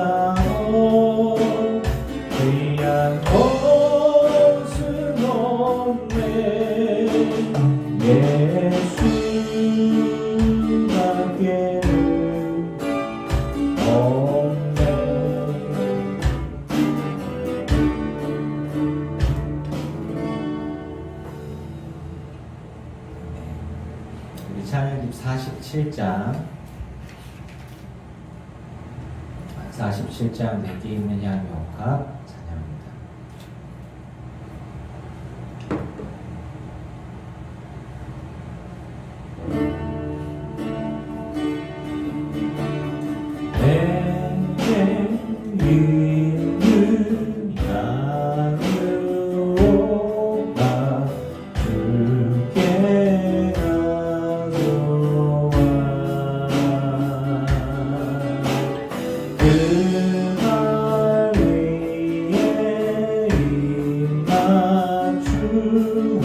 예수보다도 귀한 것은 없네. 예수밖에는 없네. 우리 찬양집 47장 내게 있는 양이 옥합 찬양합니다. 내게 있는 양이 옥합 주께 가져와 그날 위에 입 맞추고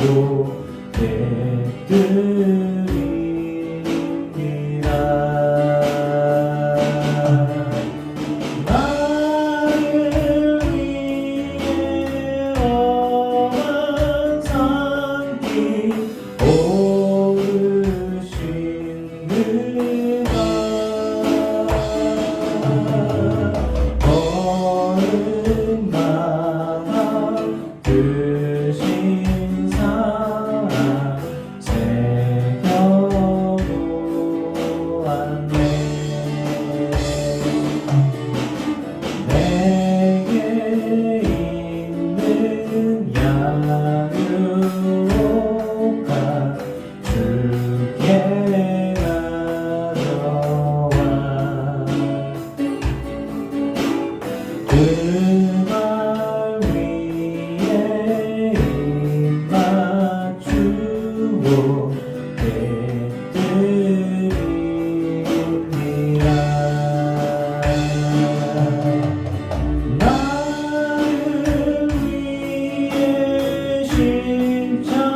깨뜨리리라. 나를 위해 엄한 산길 오르신 그가 거듭나와 드신 사랑 새겨보았네. 내게 있는 양육과 주께 가져와 그날 위에 입 맞추고 깨뜨리리라. 나를 위해 십자가에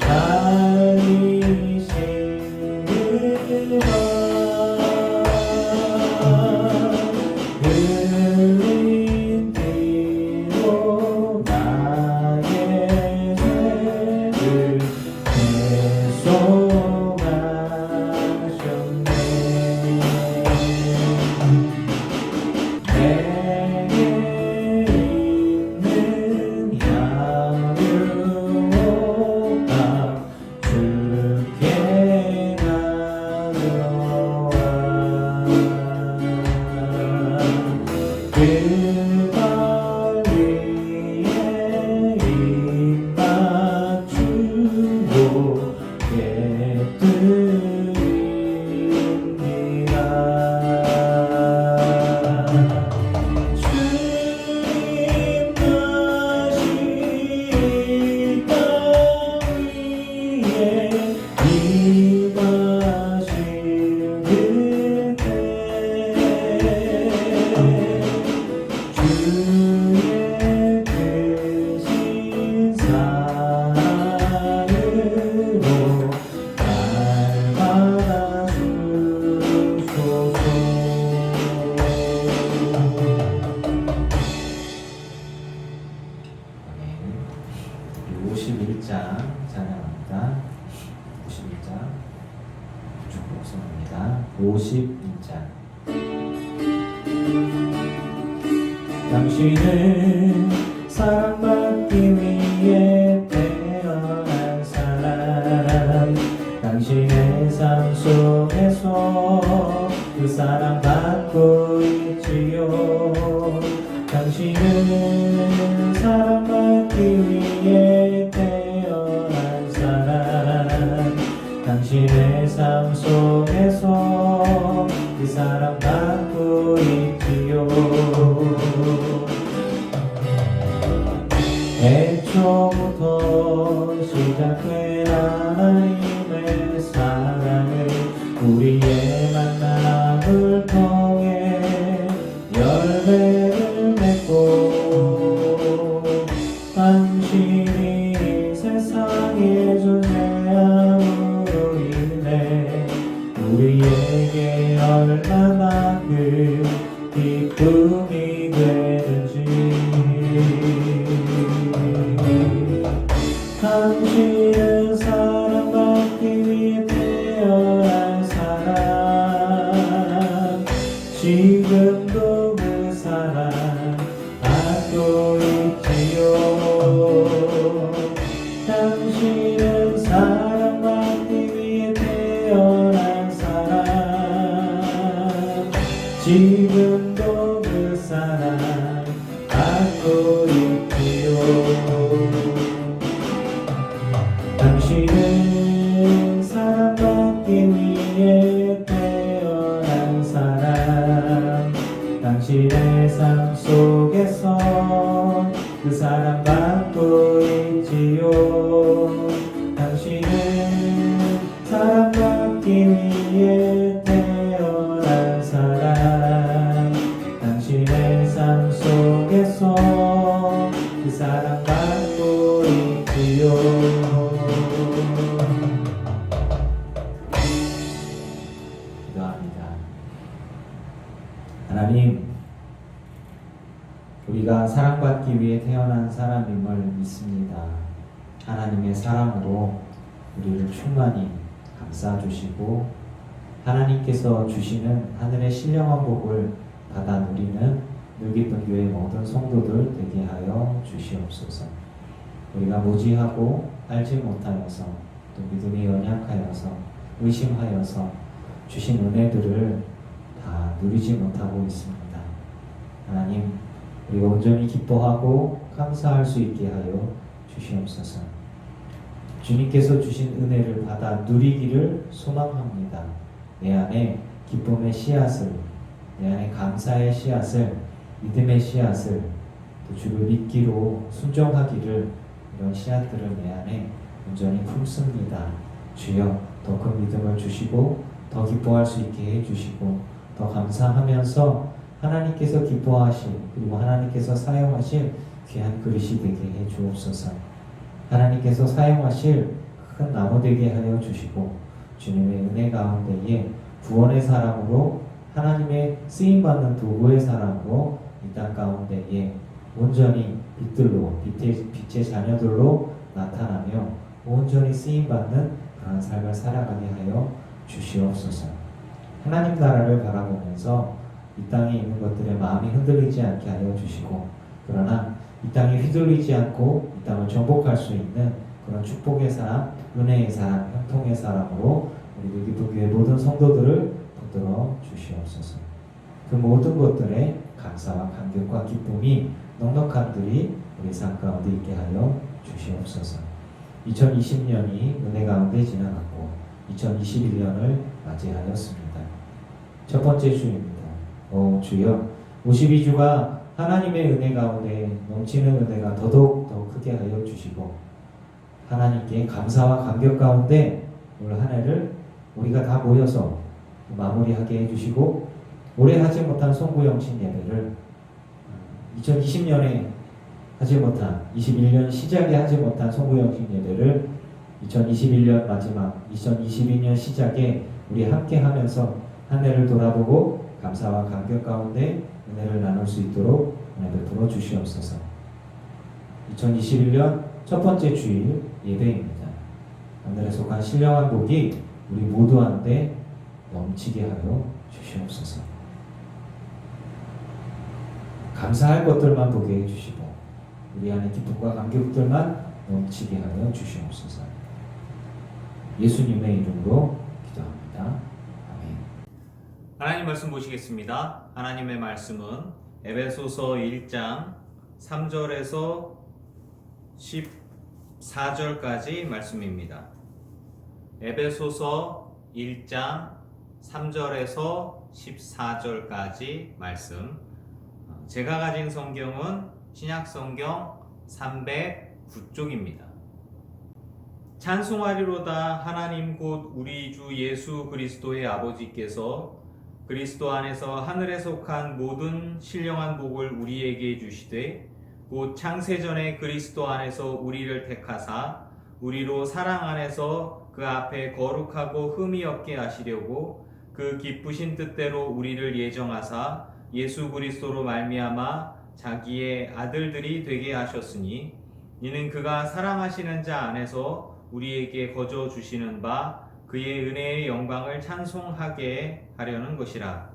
달리신 그가 흘린 피로 나의 죄를 대속하셨네. 내게 있는 양육과 주께 가져와 그날 위에 입 맞추고 깨뜨리리라. 주님 다시 땅 위에 임하실 그때 주의 크신 사랑으로 날 받아주소서. 51장 찬양합니다. 51장 쭉 복습합니다. 52장 당신은 사랑받기 위해 태어난 사람 당신의 삶 속에서 그 사랑받고 있지요. 당신은 사랑받기 위해 태어난 사람 당신의 삶 속에서 그 사랑받고 있지요. 애초부터 시작된 하나님의 사랑을 우리의 만남을 통해 열매를 맺고 당신이 세상에 존재함으로 인해 우리에게 얼마나 큰 기쁨이 되는지. 당신은 사랑받기 위해 태어난 사람, 지금도 그 사랑 받고 있지요. 당신은 사랑받기 위해 태어난 사람, 지금도 그 사랑 받고 있지요. 당신은 사랑받기 위해 태어난 사람, 당신의 삶 속에서 그 사랑받고 있지요. 당신은 사랑받기 위해 태어난 사람, 당신의 삶 속에서 그 사랑받고 있지요. 기도합니다. 하나님, 우리가 사랑받기 위해 태어난 사람임을 믿습니다. 하나님의 사랑으로 우리를 충만히 감싸주시고 하나님께서 주시는 하늘의 신령한 복을 받아 누리는 늘깊은 교회 모든 성도들 되게 하여 주시옵소서. 우리가 무지하고 알지 못하여서 또 믿음이 연약하여서 의심하여서 주신 은혜들을 다 누리지 못하고 있습니다. 하나님, 우리가 온전히 기뻐하고 감사할 수 있게 하여 주시옵소서. 주님께서 주신 은혜를 받아 누리기를 소망합니다. 내 안에 기쁨의 씨앗을, 내 안에 감사의 씨앗을, 믿음의 씨앗을, 또 주를 믿기로 순종하기를, 이런 씨앗들을 내 안에 온전히 품습니다. 주여, 더 큰 믿음을 주시고 더 기뻐할 수 있게 해주시고 더 감사하면서 하나님께서 기뻐하실, 그리고 하나님께서 사용하실 귀한 그릇이 되게 해 주옵소서. 하나님께서 사용하실 큰 나무 되게 하여 주시고 주님의 은혜 가운데에 구원의 사람으로, 하나님의 쓰임받는 도구의 사람으로 이 땅 가운데에 온전히 빛들로, 빛의 자녀들로 나타나며 온전히 쓰임받는 그런 삶을 살아가게 하여 주시옵소서. 하나님 나라를 바라보면서 이 땅에 있는 것들에 마음이 흔들리지 않게 하여 주시고, 그러나 이 땅에 휘둘리지 않고 이 땅을 정복할 수 있는 그런 축복의 사람, 은혜의 사람, 형통의 사람으로 우리 늘깊은 교회 모든 성도들을 붙들어 주시옵소서. 그 모든 것들에 감사와 감격과 기쁨이 넉넉한들이 우리 삶 가운데 있게 하여 주시옵소서. 2020년이 은혜 가운데 지나갔고 2021년을 맞이하였습니다. 첫 번째 주입니다. 주여, 52주가 하나님의 은혜 가운데 넘치는 은혜가 더더욱 더 크게 하여 주시고 하나님께 감사와 감격 가운데 올 한 해를 우리가 다 모여서 마무리하게 해주시고, 올해 하지 못한 송구영신 예배를 2020년에 하지 못한, 21년 시작에 하지 못한 송구영신 예배를 2021년 마지막 2022년 시작에 우리 함께 하면서 한 해를 돌아보고 감사와 감격 가운데 은혜를 나눌 수 있도록 은혜 베풀어 주시옵소서. 2021년 첫 번째 주일 예배입니다. 하늘에 속한 신령한 복이 우리 모두한테 넘치게 하여 주시옵소서. 감사할 것들만 보게 해주시고 우리 안에 기쁨과 감격들만 넘치게 하여 주시옵소서. 예수님의 이름으로 기도합니다. 아멘. 하나님 말씀 보시겠습니다. 하나님의 말씀은 에베소서 1장 3절에서 14절까지 말씀입니다. 에베소서 1장 3절에서 14절까지 말씀. 제가 가진 성경은 신약성경 309쪽입니다. 찬송하리로다. 하나님 곧 우리 주 예수 그리스도의 아버지께서 그리스도 안에서 하늘에 속한 모든 신령한 복을 우리에게 주시되 곧 창세전에 그리스도 안에서 우리를 택하사 우리로 사랑 안에서 그 앞에 거룩하고 흠이 없게 하시려고 그 기쁘신 뜻대로 우리를 예정하사 예수 그리스도로 말미암아 자기의 아들들이 되게 하셨으니 이는 그가 사랑하시는 자 안에서 우리에게 거저 주시는 바 그의 은혜의 영광을 찬송하게 하려는 것이라.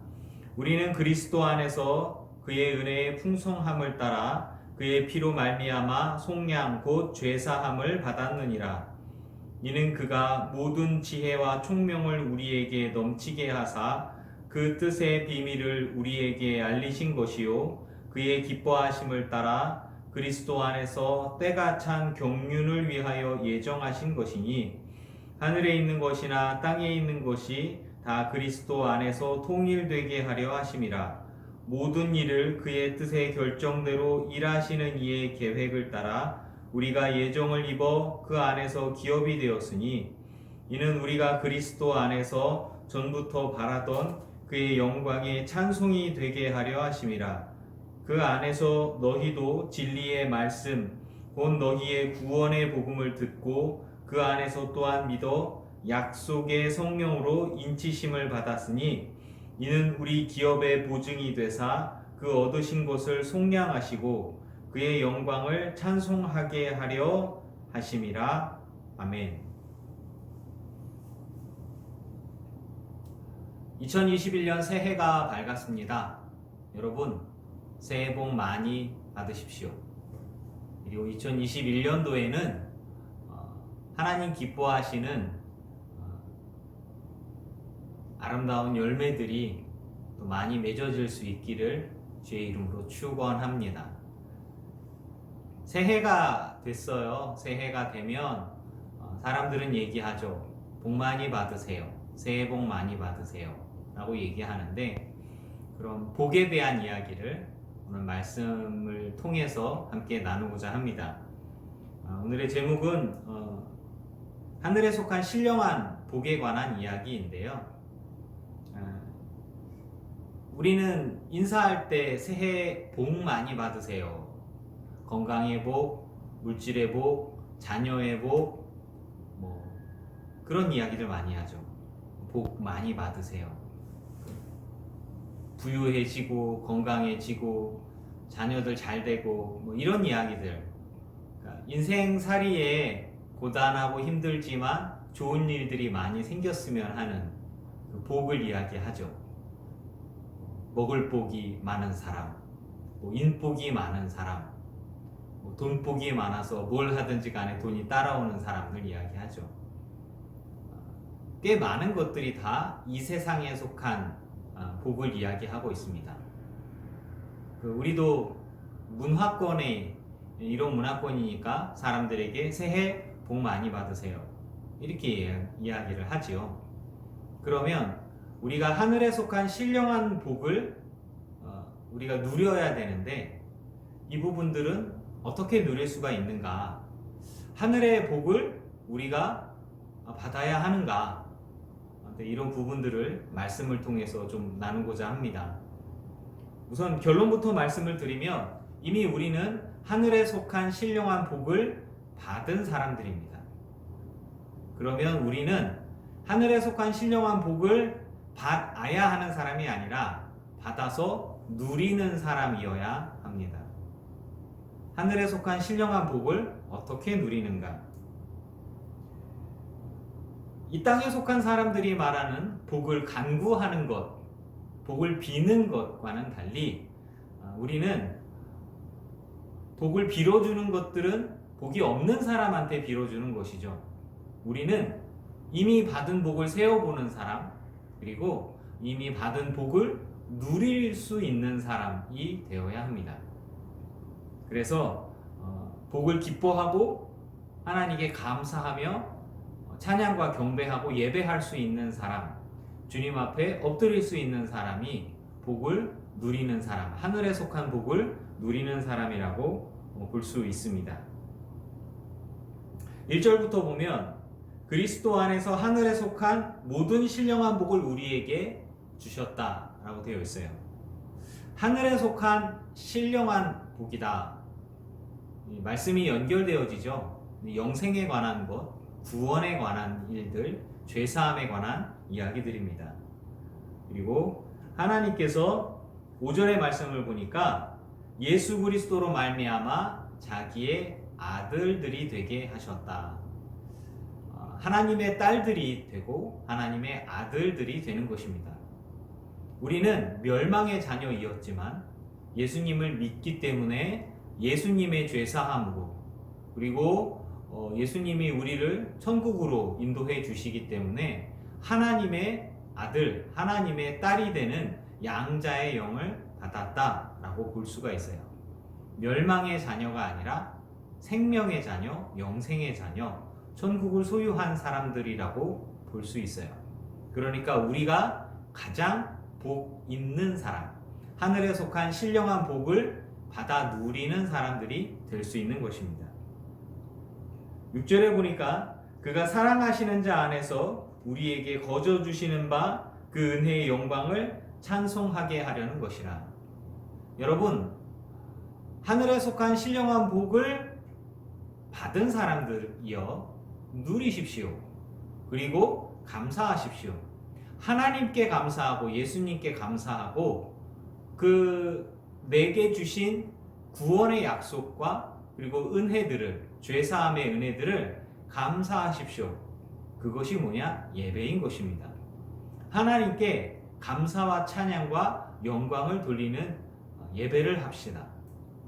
우리는 그리스도 안에서 그의 은혜의 풍성함을 따라 그의 피로 말미암아 속량 곧 죄사함을 받았느니라. 이는 그가 모든 지혜와 총명을 우리에게 넘치게 하사 그 뜻의 비밀을 우리에게 알리신 것이요 그의 기뻐하심을 따라 그리스도 안에서 때가 찬 경륜을 위하여 예정하신 것이니 하늘에 있는 것이나 땅에 있는 것이 다 그리스도 안에서 통일되게 하려 하심이라. 모든 일을 그의 뜻의 결정대로 일하시는 이의 계획을 따라 우리가 예정을 입어 그 안에서 기업이 되었으니 이는 우리가 그리스도 안에서 전부터 바라던 그의 영광의 찬송이 되게 하려 하심이라. 그 안에서 너희도 진리의 말씀 곧 너희의 구원의 복음을 듣고 그 안에서 또한 믿어 약속의 성령으로 인치심을 받았으니 이는 우리 기업의 보증이 되사 그 얻으신 것을 속량하시고 그의 영광을 찬송하게 하려 하심이라. 아멘. 2021년 새해가 밝았습니다. 여러분 새해 복 많이 받으십시오. 그리고 2021년도에는 하나님 기뻐하시는 아름다운 열매들이 또 많이 맺어질 수 있기를 주의 이름으로 축원합니다. 새해가 됐어요. 새해가 되면 사람들은 얘기하죠. 복 많이 받으세요. 새해 복 많이 받으세요. 라고 얘기하는데 그럼 복에 대한 이야기를 오늘 말씀을 통해서 함께 나누고자 합니다. 오늘의 제목은 하늘에 속한 신령한 복에 관한 이야기인데요. 우리는 인사할 때 새해 복 많이 받으세요. 건강의 복, 물질의 복, 자녀의 복, 그런 이야기를 많이 하죠. 복 많이 받으세요. 부유해지고 건강해지고 자녀들 잘 되고 이런 이야기들. 그러니까 인생살이에 고단하고 힘들지만 좋은 일들이 많이 생겼으면 하는 그 복을 이야기하죠. 먹을 복이 많은 사람, 인복이 많은 사람, 돈복이 많아서 뭘 하든지 간에 돈이 따라오는 사람들 이야기하죠. 꽤 많은 것들이 다 이 세상에 속한 복을 이야기하고 있습니다. 우리도 문화권에 이런 문화권이니까 사람들에게 새해 복 많이 받으세요. 이렇게 이야기를 하지요. 그러면 우리가 하늘에 속한 신령한 복을 우리가 누려야 되는데 이 부분들은 어떻게 누릴 수가 있는가? 하늘의 복을 우리가 받아야 하는가? 이런 부분들을 말씀을 통해서 좀 나누고자 합니다. 우선 결론부터 말씀을 드리면 이미 우리는 하늘에 속한 신령한 복을 받은 사람들입니다. 그러면 우리는 하늘에 속한 신령한 복을 받아야 하는 사람이 아니라 받아서 누리는 사람이어야 합니다. 하늘에 속한 신령한 복을 어떻게 누리는가? 이 땅에 속한 사람들이 말하는 복을 간구하는 것, 복을 비는 것과는 달리 우리는 복을 빌어주는 것들은 복이 없는 사람한테 빌어주는 것이죠. 우리는 이미 받은 복을 세어보는 사람, 그리고 이미 받은 복을 누릴 수 있는 사람이 되어야 합니다. 그래서 복을 기뻐하고 하나님께 감사하며 찬양과 경배하고 예배할 수 있는 사람, 주님 앞에 엎드릴 수 있는 사람이 복을 누리는 사람, 하늘에 속한 복을 누리는 사람이라고 볼 수 있습니다. 1절부터 보면 그리스도 안에서 하늘에 속한 모든 신령한 복을 우리에게 주셨다라고 되어 있어요. 하늘에 속한 신령한 복이다. 이 말씀이 연결되어지죠. 영생에 관한 것, 구원에 관한 일들, 죄사함에 관한 이야기들입니다. 그리고 하나님께서 5절의 말씀을 보니까 예수 그리스도로 말미암아 자기의 아들들이 되게 하셨다. 하나님의 딸들이 되고 하나님의 아들들이 되는 것입니다. 우리는 멸망의 자녀이었지만 예수님을 믿기 때문에 예수님의 죄사함으로 그리고 예수님이 우리를 천국으로 인도해 주시기 때문에 하나님의 아들, 하나님의 딸이 되는 양자의 영을 받았다라고 볼 수가 있어요. 멸망의 자녀가 아니라 생명의 자녀, 영생의 자녀, 천국을 소유한 사람들이라고 볼 수 있어요. 그러니까 우리가 가장 복 있는 사람, 하늘에 속한 신령한 복을 받아 누리는 사람들이 될 수 있는 것입니다. 6절에 보니까 그가 사랑하시는 자 안에서 우리에게 거저 주시는 바 그 은혜의 영광을 찬송하게 하려는 것이라. 여러분, 하늘에 속한 신령한 복을 받은 사람들이여 누리십시오. 그리고 감사하십시오. 하나님께 감사하고 예수님께 감사하고 그 내게 주신 구원의 약속과 그리고 은혜들을, 죄사함의 은혜들을 감사하십시오. 그것이 뭐냐? 예배인 것입니다. 하나님께 감사와 찬양과 영광을 돌리는 예배를 합시다.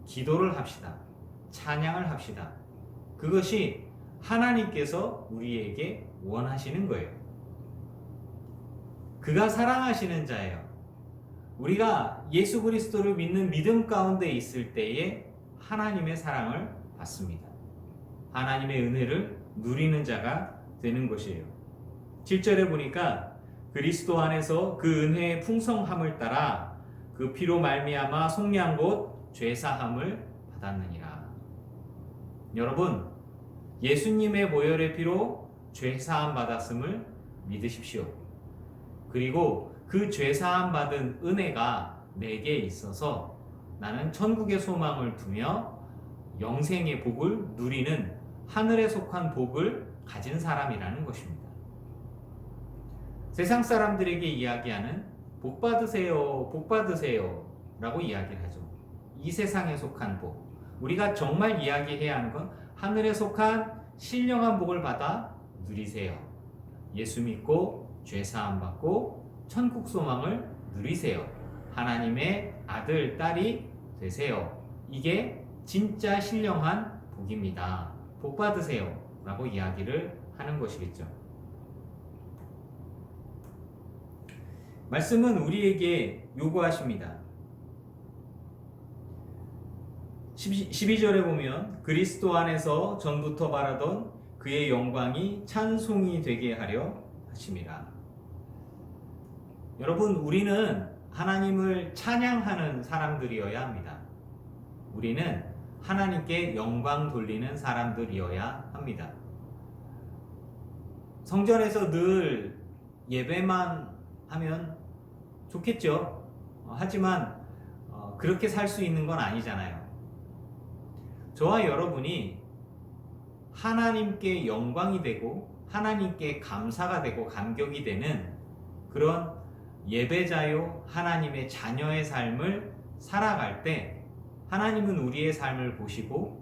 기도를 합시다. 찬양을 합시다. 그것이 하나님께서 우리에게 원하시는 거예요. 그가 사랑하시는 자예요. 우리가 예수 그리스도를 믿는 믿음 가운데 있을 때에 하나님의 사랑을 받습니다. 하나님의 은혜를 누리는 자가 되는 것이에요. 7절에 보니까 그리스도 안에서 그 은혜의 풍성함을 따라 그 피로 말미암아 속량 곧 죄사함을 받았느니라. 여러분, 예수님의 보혈의 피로 죄사함 받았음을 믿으십시오. 그리고 그 죄사함 받은 은혜가 내게 있어서 나는 천국의 소망을 두며 영생의 복을 누리는 하늘에 속한 복을 가진 사람이라는 것입니다. 세상 사람들에게 이야기하는 복 받으세요, 복 받으세요 라고 이야기를 하죠. 이 세상에 속한 복. 우리가 정말 이야기해야 하는 건 하늘에 속한 신령한 복을 받아 누리세요. 예수 믿고 죄사함 받고 천국 소망을 누리세요. 하나님의 아들, 딸이 되세요. 이게 진짜 신령한 복입니다. 복 받으세요 라고 이야기를 하는 것이겠죠. 말씀은 우리에게 요구하십니다. 12절에 보면 그리스도 안에서 전부터 바라던 그의 영광이 찬송이 되게 하려 하심이라. 여러분, 우리는 하나님을 찬양하는 사람들이어야 합니다. 우리는 하나님께 영광 돌리는 사람들이어야 합니다. 성전에서 늘 예배만 하면 좋겠죠. 하지만 그렇게 살 수 있는 건 아니잖아요. 저와 여러분이 하나님께 영광이 되고 하나님께 감사가 되고 감격이 되는 그런 예배자요 하나님의 자녀의 삶을 살아갈 때 하나님은 우리의 삶을 보시고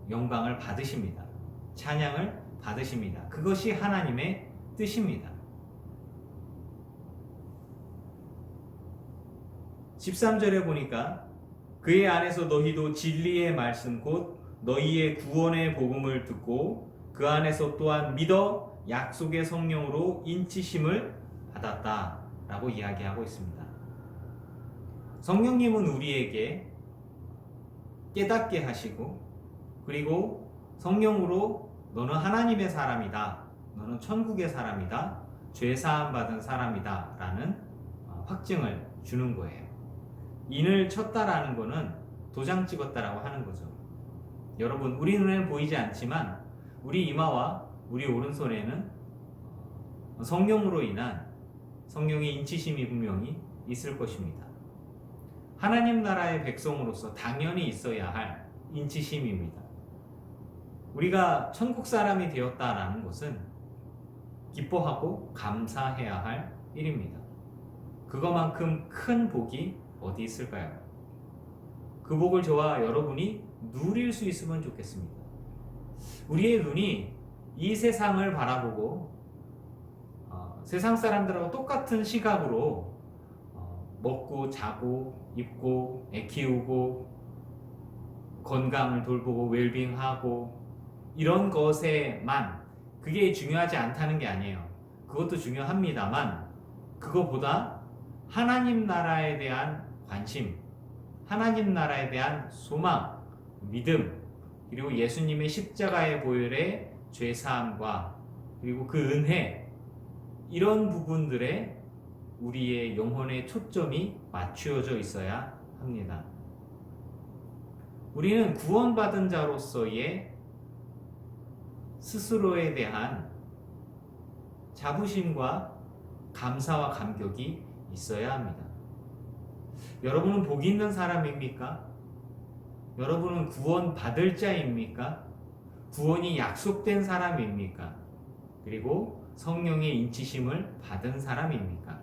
영광을 받으십니다. 찬양을 받으십니다. 그것이 하나님의 뜻입니다. 13절에 보니까 그의 안에서 너희도 진리의 말씀 곧 너희의 구원의 복음을 듣고 그 안에서 또한 믿어 약속의 성령으로 인치심을 받았다 라고 이야기하고 있습니다. 성령님은 우리에게 깨닫게 하시고 그리고 성령으로 너는 하나님의 사람이다, 너는 천국의 사람이다, 죄사함 받은 사람이다 라는 확증을 주는 거예요. 인을 쳤다라는 것은 도장 찍었다라고 하는 거죠. 여러분, 우리 눈에는 보이지 않지만 우리 이마와 우리 오른손에는 성령으로 인한 성령의 인치심이 분명히 있을 것입니다. 하나님 나라의 백성으로서 당연히 있어야 할 인치심입니다. 우리가 천국 사람이 되었다라는 것은 기뻐하고 감사해야 할 일입니다. 그것만큼 큰 복이 어디 있을까요? 그 복을 저와 여러분이 누릴 수 있으면 좋겠습니다. 우리의 눈이 이 세상을 바라보고 세상 사람들하고 똑같은 시각으로 먹고 자고 입고 애 키우고 건강을 돌보고 웰빙하고 이런 것에만 그게 중요하지 않다는 게 아니에요. 그것도 중요합니다만 그거보다 하나님 나라에 대한 관심, 하나님 나라에 대한 소망, 믿음, 그리고 예수님의 십자가의 보혈의 죄사함과 그리고 그 은혜, 이런 부분들에 우리의 영혼의 초점이 맞추어져 있어야 합니다. 우리는 구원받은 자로서의 스스로에 대한 자부심과 감사와 감격이 있어야 합니다. 여러분은 복 있는 사람입니까? 여러분은 구원받을 자입니까? 구원이 약속된 사람입니까? 그리고 성령의 인치심을 받은 사람입니까?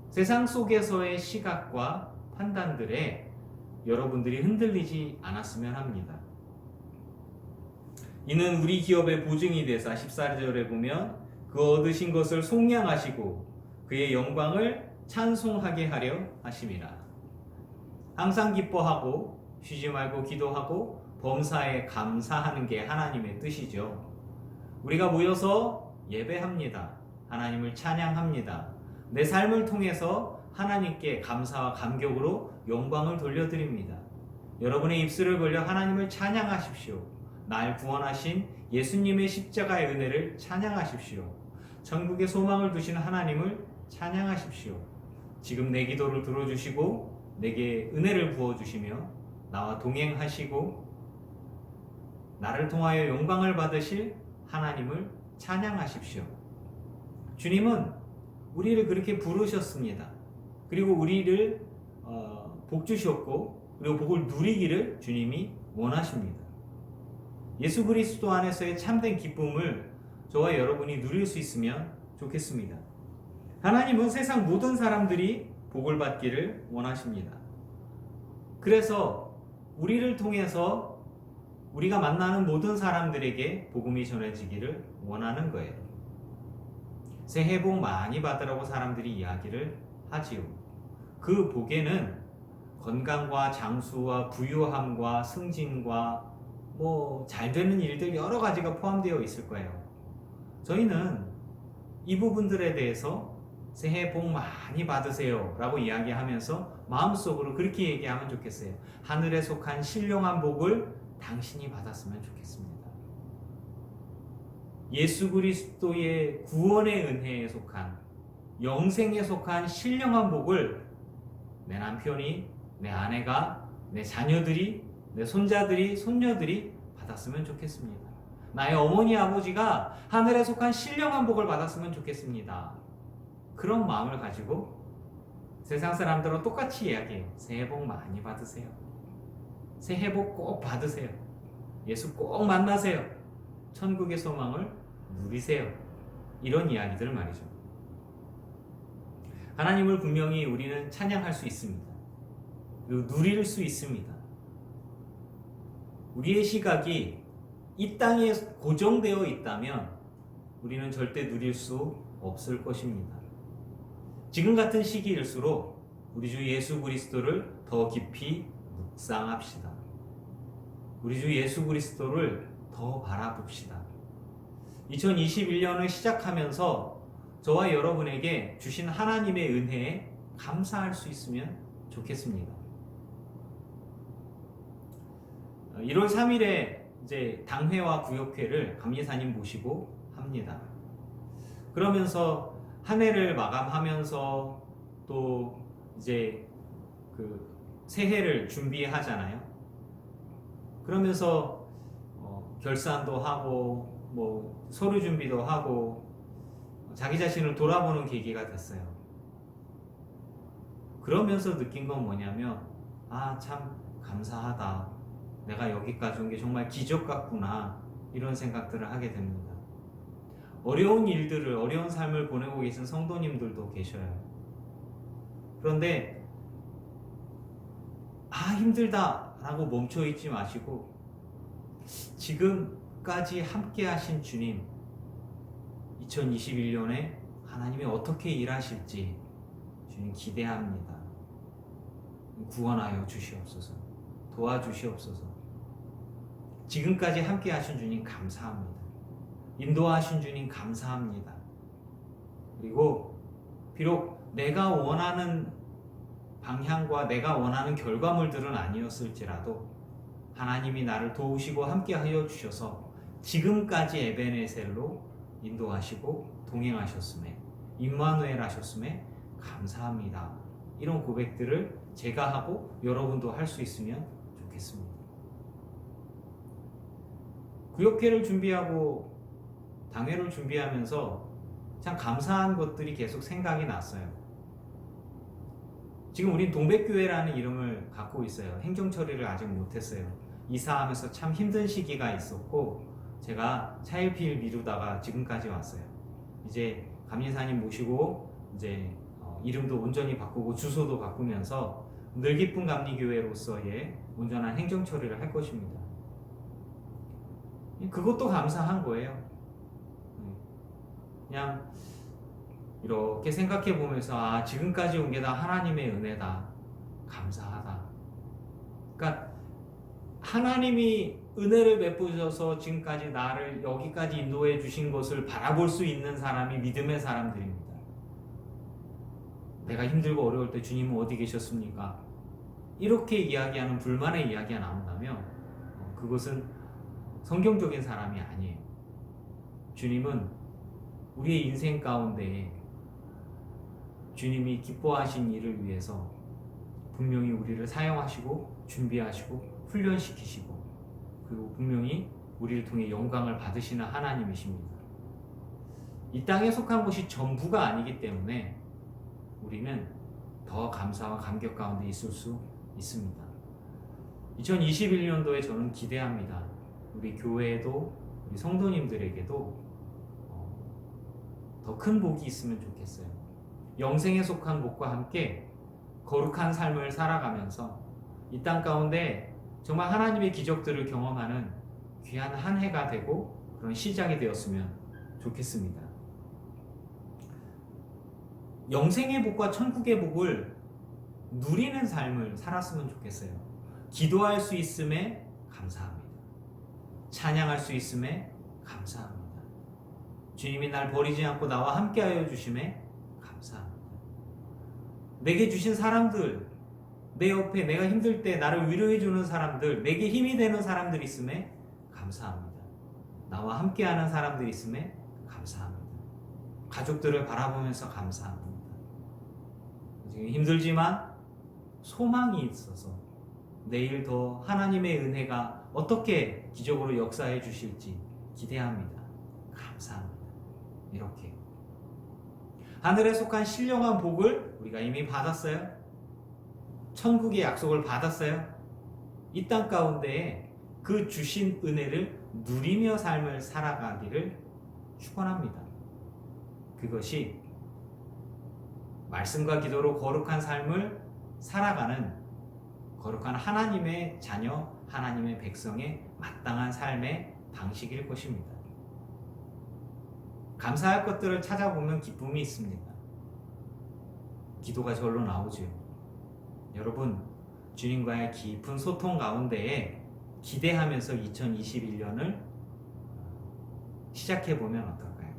세상 속에서의 시각과 판단들에 여러분들이 흔들리지 않았으면 합니다. 이는 우리 기업의 보증이 되사 14절에 보면 그 얻으신 것을 속량하시고 그의 영광을 찬송하게 하려 하심이라. 항상 기뻐하고 쉬지 말고 기도하고 범사에 감사하는 게 하나님의 뜻이죠. 우리가 모여서 예배합니다. 하나님을 찬양합니다. 내 삶을 통해서 하나님께 감사와 감격으로 영광을 돌려드립니다. 여러분의 입술을 벌려 하나님을 찬양하십시오. 날 구원하신 예수님의 십자가의 은혜를 찬양하십시오. 천국의 소망을 두신 하나님을 찬양하십시오. 지금 내 기도를 들어주시고 내게 은혜를 부어주시며 나와 동행하시고 나를 통하여 영광을 받으실 하나님을 찬양하십시오. 주님은 우리를 그렇게 부르셨습니다. 그리고 우리를 복 주셨고 그리고 복을 누리기를 주님이 원하십니다. 예수 그리스도 안에서의 참된 기쁨을 저와 여러분이 누릴 수 있으면 좋겠습니다. 하나님은 세상 모든 사람들이 복을 받기를 원하십니다. 그래서 우리를 통해서 우리가 만나는 모든 사람들에게 복음이 전해지기를 원하는 거예요. 새해 복 많이 받으라고 사람들이 이야기를 하지요. 그 복에는 건강과 장수와 부유함과 승진과 잘 되는 일들 여러 가지가 포함되어 있을 거예요. 저희는 이 부분들에 대해서 새해 복 많이 받으세요 라고 이야기하면서 마음속으로 그렇게 얘기하면 좋겠어요. 하늘에 속한 신령한 복을 당신이 받았으면 좋겠습니다. 예수 그리스도의 구원의 은혜에 속한 영생에 속한 신령한 복을 내 남편이, 내 아내가, 내 자녀들이, 내 손자들이, 손녀들이 받았으면 좋겠습니다. 나의 어머니, 아버지가 하늘에 속한 신령한 복을 받았으면 좋겠습니다. 그런 마음을 가지고 세상 사람들은 똑같이 이야기해요. 새해 복 많이 받으세요. 새해 복 꼭 받으세요. 예수 꼭 만나세요. 천국의 소망을 누리세요. 이런 이야기들 말이죠. 하나님을 분명히 우리는 찬양할 수 있습니다. 그리고 누릴 수 있습니다. 우리의 시각이 이 땅에 고정되어 있다면 우리는 절대 누릴 수 없을 것입니다. 지금 같은 시기일수록 우리 주 예수 그리스도를 더 깊이 묵상합시다. 우리 주 예수 그리스도를 더 바라봅시다. 2021년을 시작하면서 저와 여러분에게 주신 하나님의 은혜에 감사할 수 있으면 좋겠습니다. 1월 3일에 이제 당회와 구역회를 감리사님 모시고 합니다. 그러면서 한 해를 마감하면서 또 이제 그 새해를 준비하잖아요. 그러면서 결산도 하고 서류 준비도 하고 자기 자신을 돌아보는 계기가 됐어요. 그러면서 느낀 건 뭐냐면 참 감사하다. 내가 여기까지 온 게 정말 기적 같구나, 이런 생각들을 하게 됩니다. 어려운 일들을, 어려운 삶을 보내고 계신 성도님들도 계셔요. 그런데 힘들다 라고 멈춰 있지 마시고 지금까지 함께 하신 주님, 2021년에 하나님이 어떻게 일하실지 주님 기대합니다. 구원하여 주시옵소서. 도와주시옵소서. 지금까지 함께 하신 주님 감사합니다. 인도하신 주님 감사합니다. 그리고 비록 내가 원하는 방향과 내가 원하는 결과물들은 아니었을지라도 하나님이 나를 도우시고 함께하여 주셔서 지금까지 에베네셀로 인도하시고 동행하셨음에, 임마누엘 하셨음에 감사합니다. 이런 고백들을 제가 하고 여러분도 할 수 있으면 좋겠습니다. 구역회를 준비하고 당회를 준비하면서 참 감사한 것들이 계속 생각이 났어요. 지금 우린 동백교회라는 이름을 갖고 있어요. 행정처리를 아직 못했어요. 이사하면서 참 힘든 시기가 있었고 제가 차일피일 미루다가 지금까지 왔어요. 이제 감리사님 모시고 이제 이름도 온전히 바꾸고 주소도 바꾸면서 늘기쁜 감리교회로서의 온전한 행정처리를 할 것입니다. 그것도 감사한 거예요. 그냥 이렇게 생각해 보면서 지금까지 온 게 다 하나님의 은혜다. 감사하다. 그러니까 하나님이 은혜를 베푸셔서 지금까지 나를 여기까지 인도해 주신 것을 바라볼 수 있는 사람이 믿음의 사람들입니다. 내가 힘들고 어려울 때 주님은 어디 계셨습니까? 이렇게 이야기하는 불만의 이야기가 나온다면 그것은 성경적인 사람이 아니에요. 주님은 우리의 인생 가운데 주님이 기뻐하신 일을 위해서 분명히 우리를 사용하시고 준비하시고 훈련시키시고 그리고 분명히 우리를 통해 영광을 받으시는 하나님이십니다. 이 땅에 속한 것이 전부가 아니기 때문에 우리는 더 감사와 감격 가운데 있을 수 있습니다. 2021년도에 저는 기대합니다. 우리 교회에도 우리 성도님들에게도 더 큰 복이 있으면 좋겠어요. 영생에 속한 복과 함께 거룩한 삶을 살아가면서 이 땅 가운데 정말 하나님의 기적들을 경험하는 귀한 한 해가 되고 그런 시작이 되었으면 좋겠습니다. 영생의 복과 천국의 복을 누리는 삶을 살았으면 좋겠어요. 기도할 수 있음에 감사합니다. 찬양할 수 있음에 감사합니다. 주님이 날 버리지 않고 나와 함께하여 주심에 감사합니다. 내게 주신 사람들, 내 옆에 내가 힘들 때 나를 위로해 주는 사람들, 내게 힘이 되는 사람들 있음에 감사합니다. 나와 함께하는 사람들 있음에 감사합니다. 가족들을 바라보면서 감사합니다. 지금 힘들지만 소망이 있어서 내일 더 하나님의 은혜가 어떻게 기적으로 역사해 주실지 기대합니다. 감사합니다. 이렇게 하늘에 속한 신령한 복을 우리가 이미 받았어요. 천국의 약속을 받았어요. 이 땅 가운데에 그 주신 은혜를 누리며 삶을 살아가기를 축원합니다. 그것이 말씀과 기도로 거룩한 삶을 살아가는 거룩한 하나님의 자녀, 하나님의 백성의 마땅한 삶의 방식일 것입니다. 감사할 것들을 찾아보면 기쁨이 있습니다. 기도가 절로 나오죠. 여러분, 주님과의 깊은 소통 가운데에 기대하면서 2021년을 시작해보면 어떨까요?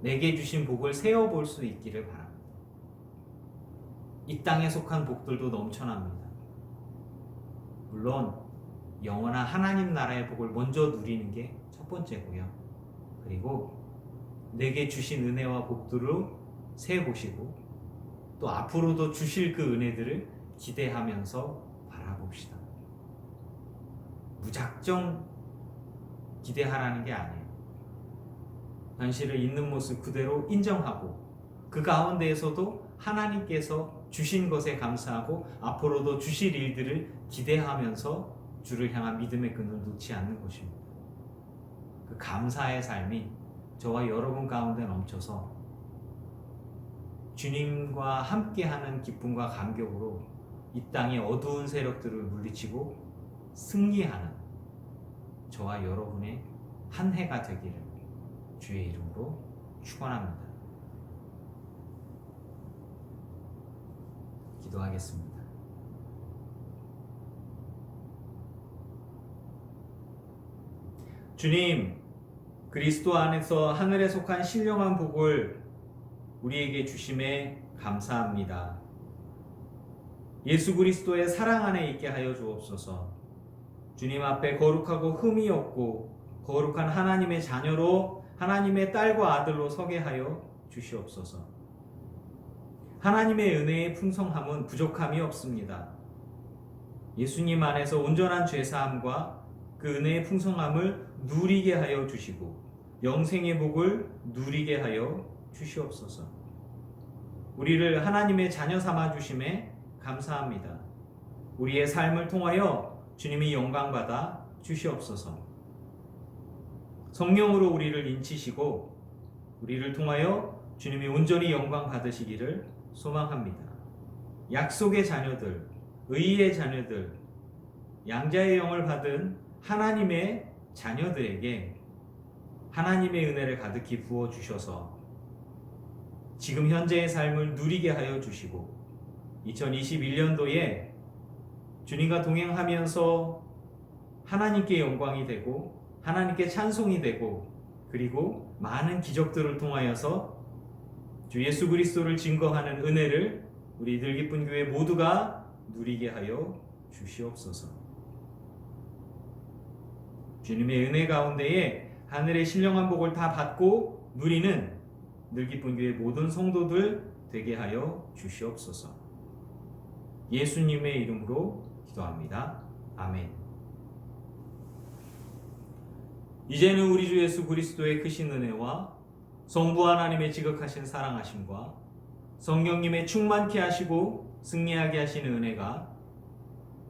내게 주신 복을 세어볼 수 있기를 바랍니다. 이 땅에 속한 복들도 넘쳐납니다. 물론 영원한 하나님 나라의 복을 먼저 누리는 게 첫 번째고요. 그리고 내게 주신 은혜와 복들로 세어보시고 또 앞으로도 주실 그 은혜들을 기대하면서 바라봅시다. 무작정 기대하라는 게 아니에요. 현실을 있는 모습 그대로 인정하고 그 가운데에서도 하나님께서 주신 것에 감사하고 앞으로도 주실 일들을 기대하면서 주를 향한 믿음의 끈을 놓지 않는 것입니다. 그 감사의 삶이 저와 여러분 가운데 넘쳐서 주님과 함께하는 기쁨과 감격으로 이 땅의 어두운 세력들을 물리치고 승리하는 저와 여러분의 한 해가 되기를 주의 이름으로 축원합니다. 기도하겠습니다. 주님, 그리스도 안에서 하늘에 속한 신령한 복을 우리에게 주심에 감사합니다. 예수 그리스도의 사랑 안에 있게 하여 주옵소서. 주님 앞에 거룩하고 흠이 없고 거룩한 하나님의 자녀로 하나님의 딸과 아들로 서게 하여 주시옵소서. 하나님의 은혜의 풍성함은 부족함이 없습니다. 예수님 안에서 온전한 죄사함과 그 은혜의 풍성함을 누리게 하여 주시고 영생의 복을 누리게 하여 주시옵소서. 우리를 하나님의 자녀 삼아 주심에 감사합니다. 우리의 삶을 통하여 주님이 영광받아 주시옵소서. 성령으로 우리를 인치시고 우리를 통하여 주님이 온전히 영광 받으시기를 소망합니다. 약속의 자녀들, 의의 자녀들, 양자의 영을 받은 하나님의 자녀들에게 하나님의 은혜를 가득히 부어 주셔서 지금 현재의 삶을 누리게 하여 주시고 2021년도에 주님과 동행하면서 하나님께 영광이 되고 하나님께 찬송이 되고 그리고 많은 기적들을 통하여서 주 예수 그리스도를 증거하는 은혜를 우리 늘기쁜 교회 모두가 누리게 하여 주시옵소서. 주님의 은혜 가운데에 하늘의 신령한 복을 다 받고 누리는 늘기쁜 교회 모든 성도들 되게 하여 주시옵소서. 예수님의 이름으로 기도합니다. 아멘. 이제는 우리 주 예수 그리스도의 크신 은혜와 성부 하나님의 지극하신 사랑하심과 성령님의 충만케 하시고 승리하게 하시는 은혜가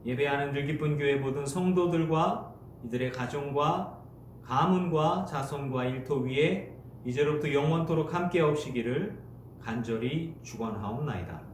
예배하는 늘기쁜 교회 모든 성도들과 이들의 가정과 가문과 자손과 일터 위에 이제로부터 영원토록 함께 하시기를 간절히 축원하옵나이다.